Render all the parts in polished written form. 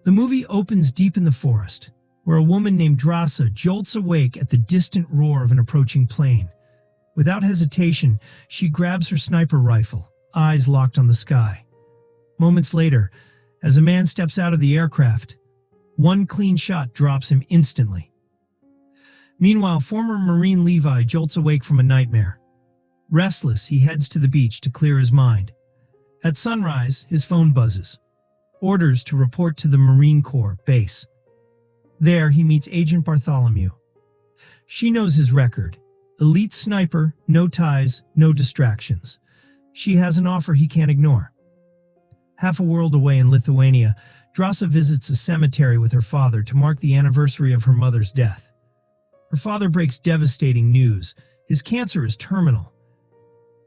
The movie opens deep in the forest, where a woman named Drasa jolts awake at the distant roar of an approaching plane. Without hesitation, she grabs her sniper rifle, eyes locked on the sky. Moments later, as a man steps out of the aircraft, one clean shot drops him instantly. Meanwhile, former Marine Levi jolts awake from a nightmare. Restless, he heads to the beach to clear his mind. At sunrise, his phone buzzes. Orders to report to the Marine Corps base. There, he meets Agent Bartholomew. She knows his record. Elite sniper, no ties, no distractions. She has an offer he can't ignore. Half a world away in Lithuania, Drasa visits a cemetery with her father to mark the anniversary of her mother's death. Her father breaks devastating news. His cancer is terminal.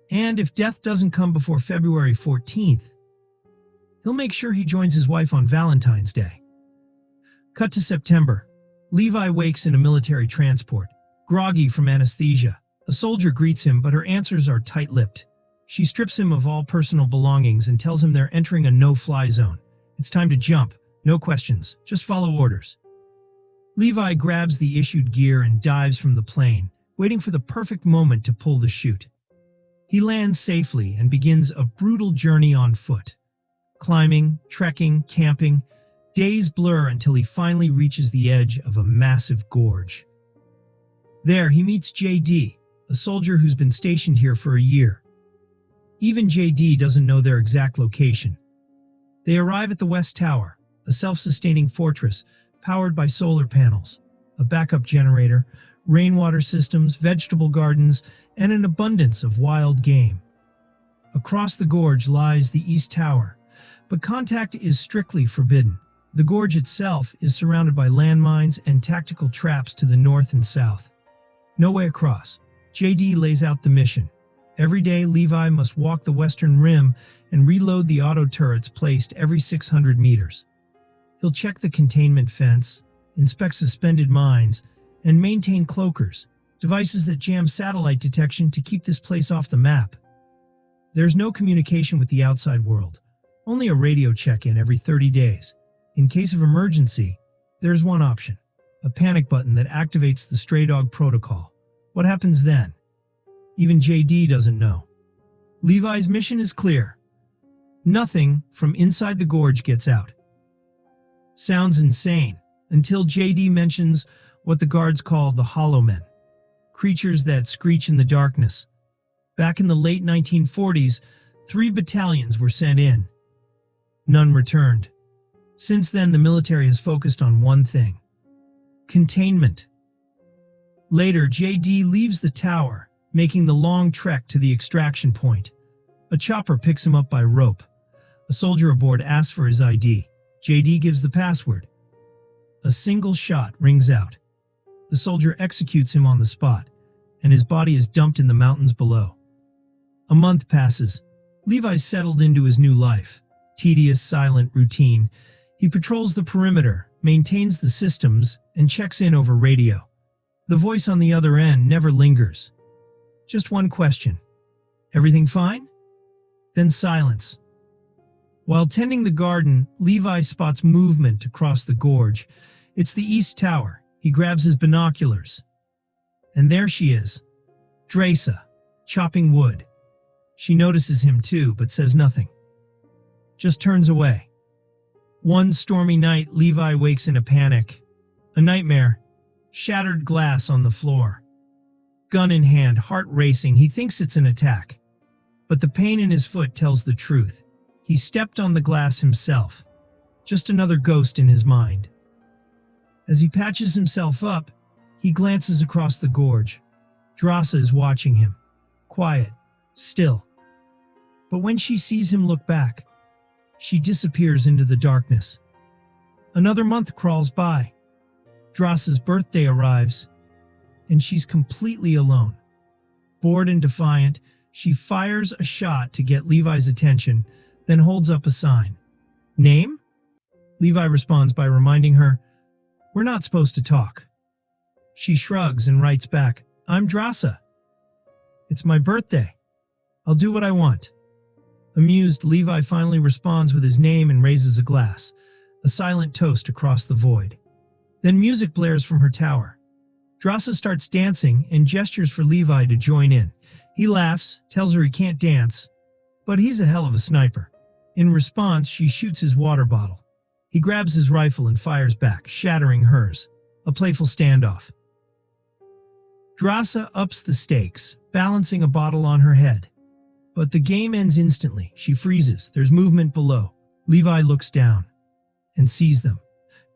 And if death doesn't come before February 14th, he'll make sure he joins his wife on Valentine's Day. Cut to September. Levi wakes in a military transport, groggy from anesthesia. A soldier greets him, but her answers are tight-lipped. She strips him of all personal belongings and tells him they're entering a no-fly zone. It's time to jump. No questions. Just follow orders. Levi grabs the issued gear and dives from the plane, waiting for the perfect moment to pull the chute. He lands safely and begins a brutal journey on foot. Climbing, trekking, camping, days blur until he finally reaches the edge of a massive gorge. There, he meets JD, a soldier who's been stationed here for a year. Even JD doesn't know their exact location. They arrive at the West Tower, a self-sustaining fortress powered by solar panels, a backup generator, rainwater systems, vegetable gardens, and an abundance of wild game. Across the gorge lies the East Tower, but contact is strictly forbidden. The gorge itself is surrounded by landmines and tactical traps to the north and south. No way across. JD lays out the mission. Every day, Levi must walk the western rim and reload the auto turrets placed every 600 meters. He'll check the containment fence, inspect suspended mines, and maintain cloakers, devices that jam satellite detection to keep this place off the map. There's no communication with the outside world, only a radio check-in every 30 days. In case of emergency, there's one option, a panic button that activates the stray dog protocol. What happens then? Even JD doesn't know. Levi's mission is clear. Nothing from inside the gorge gets out. Sounds insane, until JD mentions what the guards call the Hollow Men, creatures that screech in the darkness. Back in the late 1940s, 3 battalions were sent in. None returned. Since then, the military has focused on one thing: containment. Later, JD leaves the tower, making the long trek to the extraction point. A chopper picks him up by rope. A soldier aboard asks for his ID. JD gives the password. A single shot rings out. The soldier executes him on the spot, and his body is dumped in the mountains below. A month passes. Levi's settled into his new life. Tedious, silent routine. He patrols the perimeter, maintains the systems, and checks in over radio. The voice on the other end never lingers. Just one question. Everything fine? Then silence. While tending the garden, Levi spots movement across the gorge. It's the East Tower. He grabs his binoculars. And there she is, Drasa, chopping wood. She notices him too, but says nothing. Just turns away. One stormy night, Levi wakes in a panic. A nightmare. Shattered glass on the floor. Gun in hand, heart racing, he thinks it's an attack. But the pain in his foot tells the truth. He stepped on the glass himself. Just another ghost in his mind. As he patches himself up, he glances across the gorge. Drasa is watching him. Quiet. Still. But when she sees him look back, she disappears into the darkness. Another month crawls by. Drasa's birthday arrives, and she's completely alone. Bored and defiant, she fires a shot to get Levi's attention, then holds up a sign. Name? Levi responds by reminding her, "We're not supposed to talk." She shrugs and writes back, "I'm Drasa. It's my birthday. I'll do what I want." Amused, Levi finally responds with his name and raises a glass. a silent toast across the void. Then music blares from her tower. Drasa starts dancing and gestures for Levi to join in. He laughs, tells her he can't dance, but he's a hell of a sniper. In response, she shoots his water bottle. He grabs his rifle and fires back, shattering hers. A playful standoff. Drasa ups the stakes, balancing a bottle on her head. But the game ends instantly. She freezes. There's movement below. Levi looks down and sees them.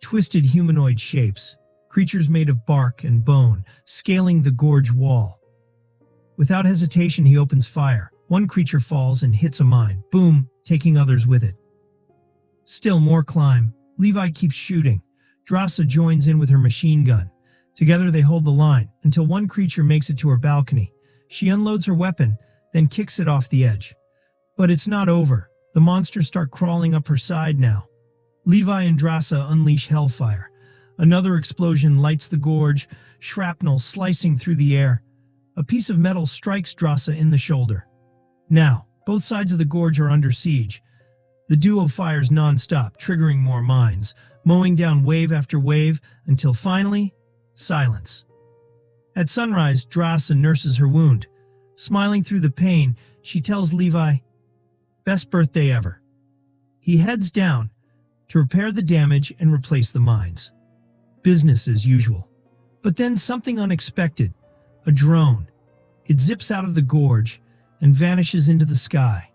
Twisted humanoid shapes, creatures made of bark and bone, scaling the gorge wall. Without hesitation, he opens fire. One creature falls and hits a mine. Boom, taking others with it. Still more climb. Levi keeps shooting. Drasa joins in with her machine gun. Together they hold the line until one creature makes it to her balcony. She unloads her weapon, then kicks it off the edge. But it's not over. The monsters start crawling up her side now. Levi and Drasa unleash hellfire. Another explosion lights the gorge, shrapnel slicing through the air. A piece of metal strikes Drasa in the shoulder. Now, both sides of the gorge are under siege. The duo fires non-stop, triggering more mines, mowing down wave after wave, until finally, silence. At sunrise, Drasa nurses her wound. Smiling through the pain, she tells Levi, "Best birthday ever." He heads down to repair the damage and replace the mines. Business as usual. But then something unexpected. A drone. It zips out of the gorge and vanishes into the sky.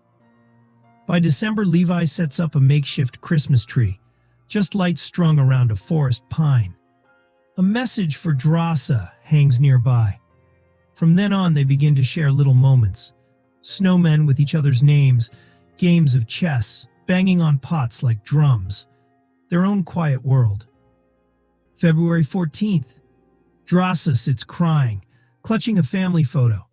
By December, Levi sets up a makeshift Christmas tree, just lights strung around a forest pine. A message for Drasa hangs nearby. From then on, they begin to share little moments. Snowmen with each other's names, games of chess, banging on pots like drums. Their own quiet world. February 14th. Drasa sits crying, clutching a family photo.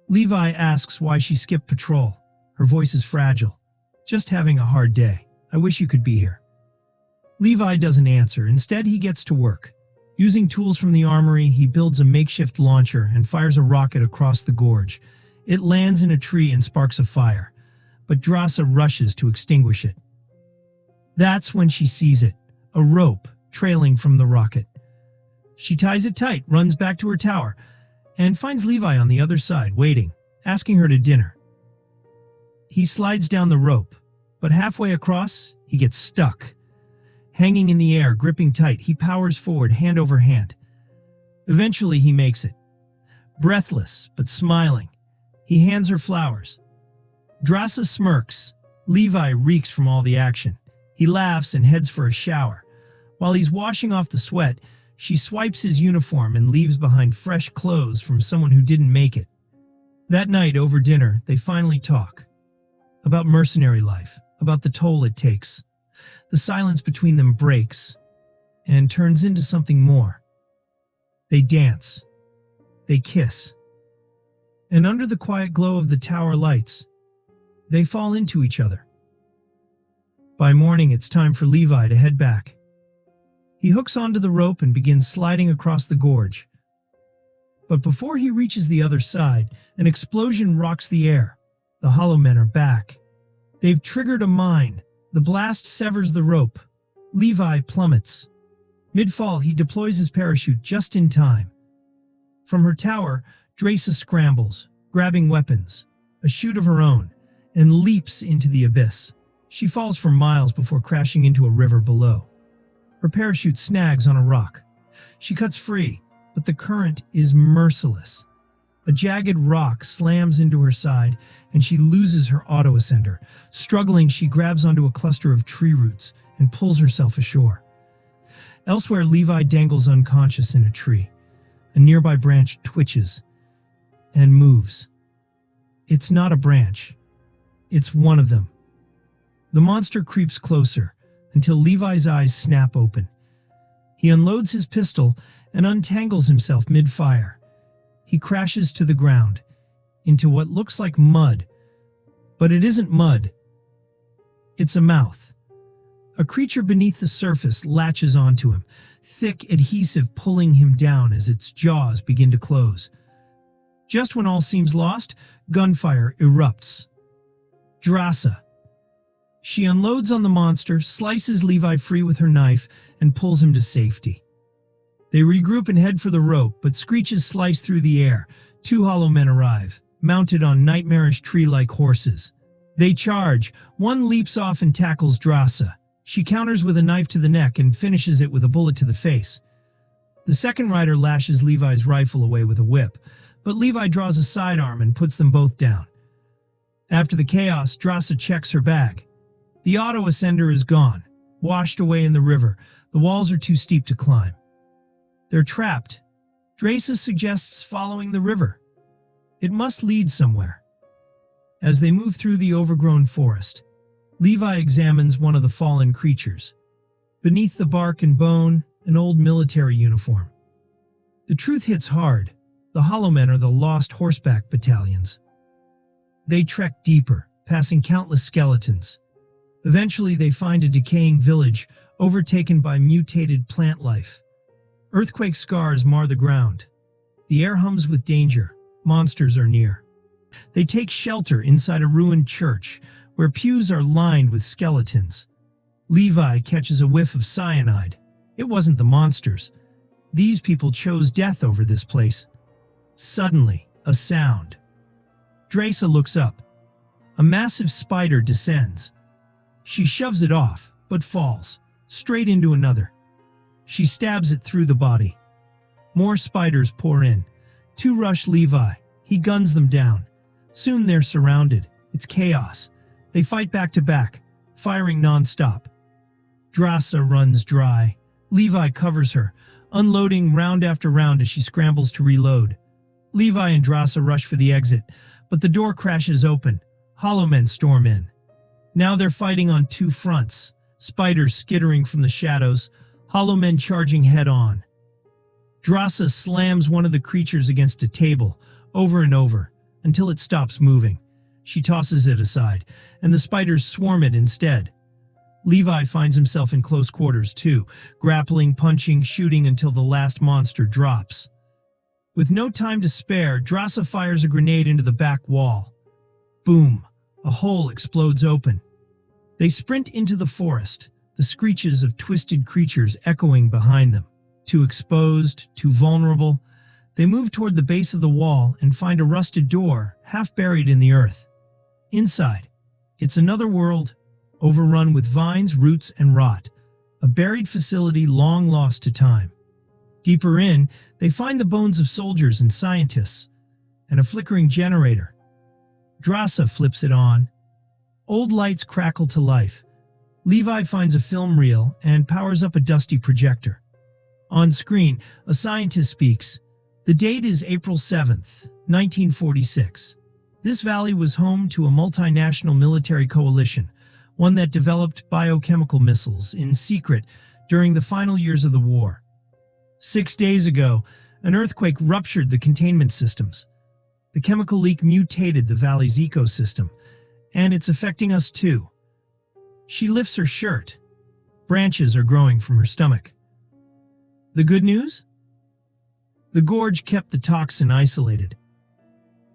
Levi asks why she skipped patrol. Her voice is fragile. "Just having a hard day. I wish you could be here." Levi doesn't answer. Instead, he gets to work. Using tools from the armory, he builds a makeshift launcher and fires a rocket across the gorge. It lands in a tree and sparks a fire, but Drasa rushes to extinguish it. That's when she sees it, a rope trailing from the rocket. She ties it tight, runs back to her tower, and finds Levi on the other side, waiting, asking her to dinner. He slides down the rope, but halfway across, he gets stuck. Hanging in the air, gripping tight, he powers forward, hand over hand. Eventually, he makes it. Breathless, but smiling, he hands her flowers. Drasa smirks. Levi reeks from all the action. He laughs and heads for a shower. While he's washing off the sweat, she swipes his uniform and leaves behind fresh clothes from someone who didn't make it. That night, over dinner, they finally talk. About mercenary life, about the toll it takes. The silence between them breaks and turns into something more. They dance. They kiss. And under the quiet glow of the tower lights, they fall into each other. By morning, it's time for Levi to head back. He hooks onto the rope and begins sliding across the gorge. But before he reaches the other side, an explosion rocks the air. The Hollow Men are back. They've triggered a mine. The blast severs the rope. Levi plummets. Mid-fall, he deploys his parachute just in time. From her tower, Drasa scrambles, grabbing weapons, a chute of her own, and leaps into the abyss. She falls for miles before crashing into a river below. Her parachute snags on a rock. She cuts free, but the current is merciless. A jagged rock slams into her side, and she loses her auto-ascender. Struggling, she grabs onto a cluster of tree roots and pulls herself ashore. Elsewhere, Levi dangles unconscious in a tree. A nearby branch twitches and moves. It's not a branch. It's one of them. The monster creeps closer until Levi's eyes snap open. He unloads his pistol and untangles himself mid-fire. He crashes to the ground, into what looks like mud. But it isn't mud. It's a mouth. A creature beneath the surface latches onto him, thick adhesive pulling him down as its jaws begin to close. Just when all seems lost, gunfire erupts. Drasa. She unloads on the monster, slices Levi free with her knife, and pulls him to safety. They regroup and head for the rope, but screeches slice through the air. Two hollow men arrive, mounted on nightmarish tree-like horses. They charge. One leaps off and tackles Drasa. She counters with a knife to the neck and finishes it with a bullet to the face. The second rider lashes Levi's rifle away with a whip, but Levi draws a sidearm and puts them both down. After the chaos, Drasa checks her bag. The auto ascender is gone, washed away in the river. The walls are too steep to climb. They're trapped. Drasa suggests following the river. It must lead somewhere. As they move through the overgrown forest, Levi examines one of the fallen creatures. Beneath the bark and bone, an old military uniform. The truth hits hard. The Hollow Men are the lost horseback battalions. They trek deeper, passing countless skeletons. Eventually, they find a decaying village overtaken by mutated plant life. Earthquake scars mar the ground. The air hums with danger. Monsters are near. They take shelter inside a ruined church, where pews are lined with skeletons. Levi catches a whiff of cyanide. It wasn't the monsters. These people chose death over this place. Suddenly, a sound. Drasa looks up. A massive spider descends. She shoves it off, but falls, straight into another. She stabs it through the body. More spiders pour in. Two rush Levi. He guns them down. Soon they're surrounded. It's chaos. They fight back to back, firing non-stop. Drasa runs dry. Levi covers her, unloading round after round as she scrambles to reload. Levi and Drasa rush for the exit, but the door crashes open. Hollow Men storm in. Now they're fighting on two fronts, spiders skittering from the shadows, Hollow Men charging head-on. Drasa slams one of the creatures against a table, over and over, until it stops moving. She tosses it aside, and the spiders swarm it instead. Levi finds himself in close quarters too, grappling, punching, shooting until the last monster drops. With no time to spare, Drasa fires a grenade into the back wall. Boom! A hole explodes open. They sprint into the forest, the screeches of twisted creatures echoing behind them. Too exposed, too vulnerable, they move toward the base of the wall and find a rusted door, half buried in the earth. Inside, it's another world, overrun with vines, roots, and rot, a buried facility long lost to time. Deeper in, they find the bones of soldiers and scientists, and a flickering generator. Drasa flips it on. Old lights crackle to life. Levi finds a film reel and powers up a dusty projector. On screen, a scientist speaks. The date is April 7th, 1946. This valley was home to a multinational military coalition, one that developed biochemical missiles in secret during the final years of the war. 6 days ago, an earthquake ruptured the containment systems. The chemical leak mutated the valley's ecosystem, and it's affecting us too. She lifts her shirt. Branches are growing from her stomach. The good news? The gorge kept the toxin isolated.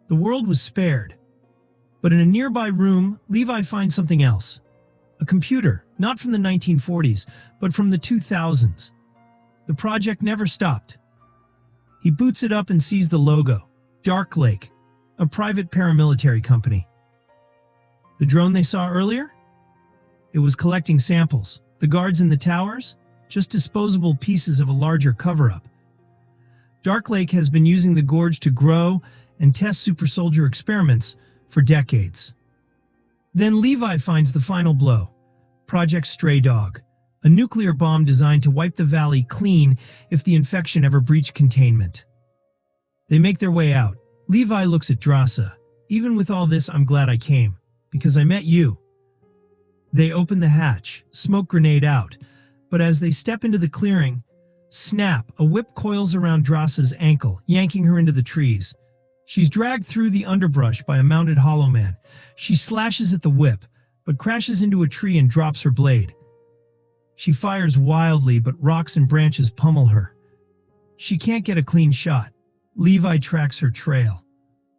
The world was spared. But in a nearby room, Levi finds something else. A computer, not from the 1940s, but from the 2000s. The project never stopped. He boots it up and sees the logo, Dark Lake, a private paramilitary company. The drone they saw earlier? It was collecting samples. The guards in the towers? Just disposable pieces of a larger cover-up. Dark Lake has been using the gorge to grow and test super soldier experiments for decades. Then Levi finds the final blow. Project Stray Dog, a nuclear bomb designed to wipe the valley clean if the infection ever breached containment. They make their way out. Levi looks at Drasa. Even with all this, I'm glad I came, because I met you. They open the hatch, smoke grenade out, but as they step into the clearing, snap, a whip coils around Drasa's ankle, yanking her into the trees. She's dragged through the underbrush by a mounted Hollow Man. She slashes at the whip, but crashes into a tree and drops her blade. She fires wildly, but rocks and branches pummel her. She can't get a clean shot. Levi tracks her trail.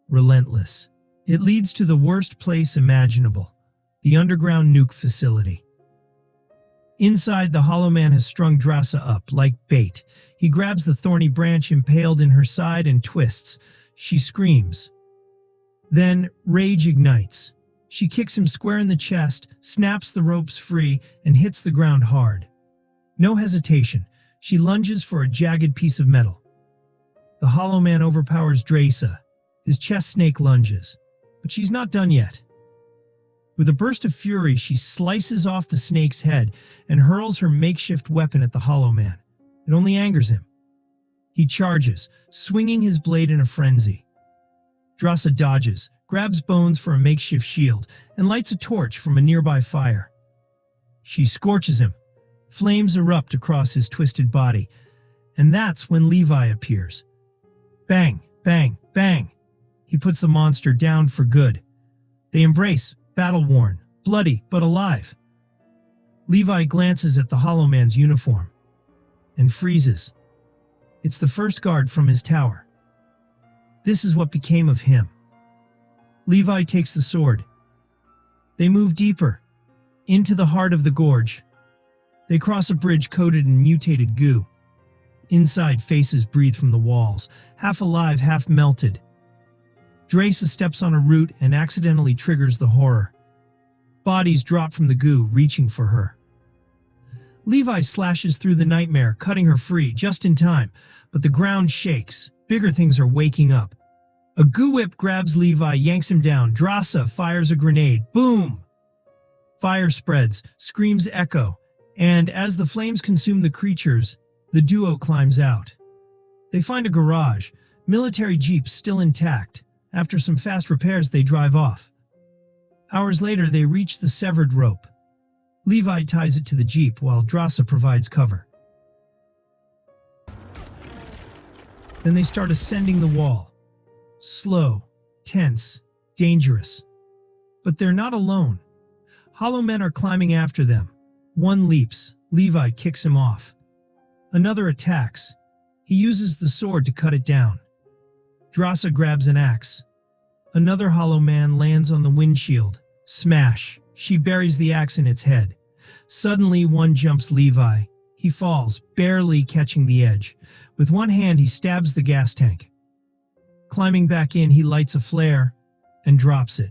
Relentless. It leads to the worst place imaginable. the underground nuke facility. Inside, the Hollow Man has strung Drasa up like bait. He grabs the thorny branch impaled in her side and twists. She screams. Then, rage ignites. She kicks him square in the chest, snaps the ropes free, and hits the ground hard. No hesitation, she lunges for a jagged piece of metal. The Hollow Man overpowers Drasa. His chest snake lunges. But she's not done yet. With a burst of fury, she slices off the snake's head and hurls her makeshift weapon at the Hollow Man. It only angers him. He charges, swinging his blade in a frenzy. Drasa dodges, grabs Bones for a makeshift shield, and lights a torch from a nearby fire. She scorches him. Flames erupt across his twisted body, and that's when Levi appears. Bang, bang, bang. He puts the monster down for good. They embrace, battle-worn, bloody, but alive. Levi glances at the Hollow Man's uniform and freezes. It's the first guard from his tower. This is what became of him. Levi takes the sword. They move deeper, into the heart of the gorge. They cross a bridge coated in mutated goo. Inside, faces breathe from the walls, half alive, half melted. Drasa steps on a root and accidentally triggers the horror. Bodies drop from the goo, reaching for her. Levi slashes through the nightmare, cutting her free just in time, but the ground shakes. Bigger things are waking up. A goo whip grabs Levi, yanks him down. Drasa fires a grenade. Boom! Fire spreads, screams echo, and as the flames consume the creatures, the duo climbs out. They find a garage, military jeeps still intact. After some fast repairs, they drive off. Hours later, they reach the severed rope. Levi ties it to the jeep while Drasa provides cover. Then they start ascending the wall. Slow, tense, dangerous. But they're not alone. Hollow Men are climbing after them. One leaps. Levi kicks him off. Another attacks. He uses the sword to cut it down. Drasa grabs an axe. Another Hollow Man lands on the windshield. Smash! She buries the axe in its head. Suddenly, one jumps Levi. He falls, barely catching the edge. With one hand, he stabs the gas tank. Climbing back in, he lights a flare and drops it.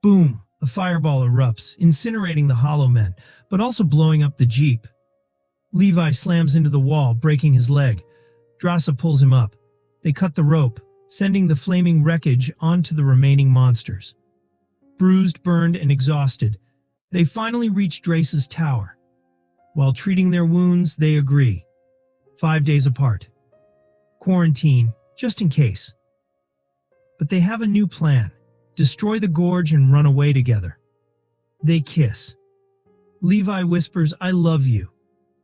Boom! A fireball erupts, incinerating the Hollow Men, but also blowing up the jeep. Levi slams into the wall, breaking his leg. Drasa pulls him up. They cut the rope, sending the flaming wreckage onto the remaining monsters. Bruised, burned, and exhausted, they finally reach Drasa's tower. While treating their wounds, they agree. 5 days apart. Quarantine, just in case. But they have a new plan. Destroy the gorge and run away together. They kiss. Levi whispers, "I love you,"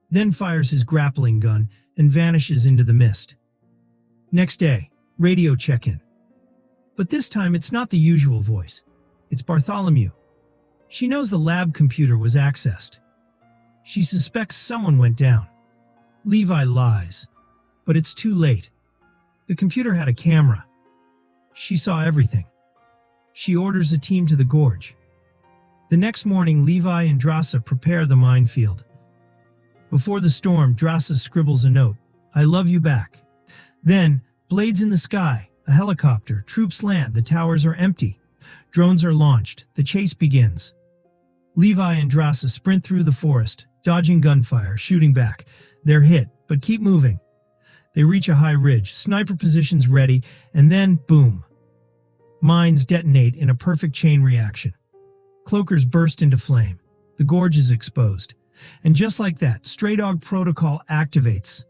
then fires his grappling gun and vanishes into the mist. Next day, radio check-in. But this time it's not the usual voice. It's Bartholomew. She knows the lab computer was accessed. She suspects someone went down. Levi lies, but it's too late. The computer had a camera. She saw everything. She orders a team to the gorge. The next morning, Levi and Drasa prepare the minefield. Before the storm, Drasa scribbles a note. "I love you back." Then, blades in the sky, a helicopter, troops land, the towers are empty. Drones are launched, the chase begins. Levi and Drasa sprint through the forest, dodging gunfire, shooting back. They're hit, but keep moving. They reach a high ridge, sniper positions ready, and then, boom. Mines detonate in a perfect chain reaction. Cloakers burst into flame. The gorge is exposed. And just like that, Stray Dog Protocol activates.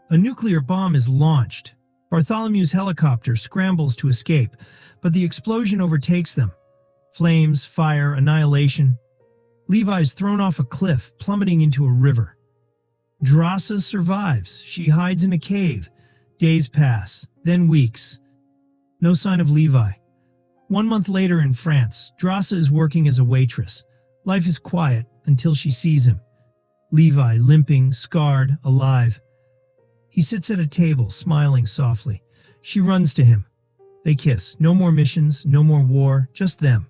A nuclear bomb is launched. Bartholomew's helicopter scrambles to escape, but the explosion overtakes them. Flames, fire, annihilation. Levi's thrown off a cliff, plummeting into a river. Drasa survives. She hides in a cave. Days pass, then weeks. No sign of Levi. 1 month later in France, Drasa is working as a waitress. Life is quiet until she sees him. Levi, limping, scarred, alive. He sits at a table, smiling softly. She runs to him. They kiss. No more missions, no more war, just them.